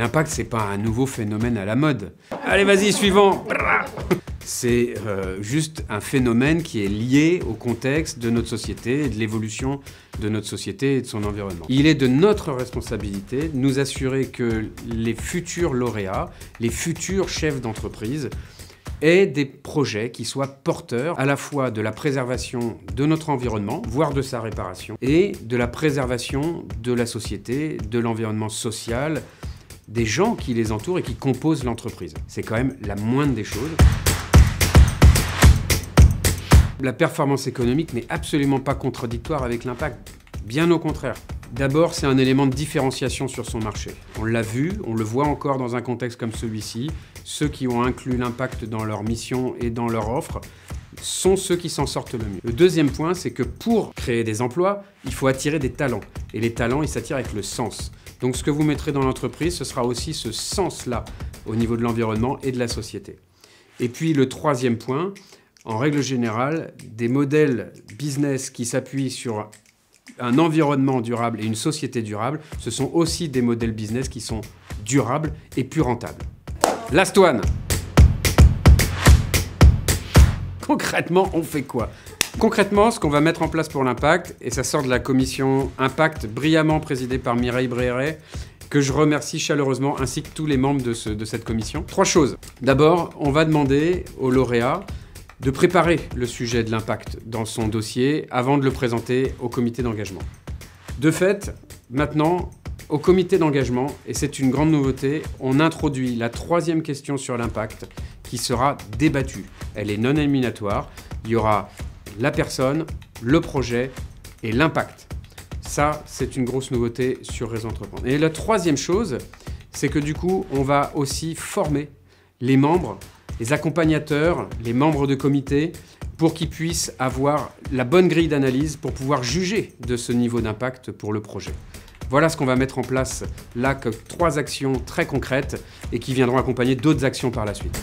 L'impact, c'est pas un nouveau phénomène à la mode. Allez, vas-y, suivant. C'est juste un phénomène qui est lié au contexte de notre société et de l'évolution de notre société et de son environnement. Il est de notre responsabilité de nous assurer que les futurs lauréats, les futurs chefs d'entreprise, aient des projets qui soient porteurs à la fois de la préservation de notre environnement, voire de sa réparation, et de la préservation de la société, de l'environnement social, des gens qui les entourent et qui composent l'entreprise. C'est quand même la moindre des choses. La performance économique n'est absolument pas contradictoire avec l'impact, bien au contraire. D'abord, c'est un élément de différenciation sur son marché. On l'a vu, on le voit encore dans un contexte comme celui-ci. Ceux qui ont inclus l'impact dans leur mission et dans leur offre sont ceux qui s'en sortent le mieux. Le deuxième point, c'est que pour créer des emplois, il faut attirer des talents. Et les talents, ils s'attirent avec le sens. Donc ce que vous mettrez dans l'entreprise, ce sera aussi ce sens-là au niveau de l'environnement et de la société. Et puis le troisième point, en règle générale, des modèles business qui s'appuient sur un environnement durable et une société durable, ce sont aussi des modèles business qui sont durables et plus rentables. Last one. Concrètement, on fait quoi? Concrètement, ce qu'on va mettre en place pour l'impact, et ça sort de la commission Impact, brillamment présidée par Mireille Bréhéret, que je remercie chaleureusement, ainsi que tous les membres de cette commission. 3 choses. D'abord, on va demander aux lauréats de préparer le sujet de l'impact dans son dossier avant de le présenter au comité d'engagement. De fait, maintenant, au comité d'engagement, et c'est une grande nouveauté, on introduit la 3e question sur l'impact qui sera débattue. Elle est non éliminatoire. Il y aura la personne, le projet et l'impact. Ça, c'est une grosse nouveauté sur Réseau Entreprendre. Et la 3e chose, c'est que du coup, on va aussi former les membres, les accompagnateurs, les membres de comité, pour qu'ils puissent avoir la bonne grille d'analyse pour pouvoir juger de ce niveau d'impact pour le projet. Voilà ce qu'on va mettre en place là, que 3 actions très concrètes et qui viendront accompagner d'autres actions par la suite.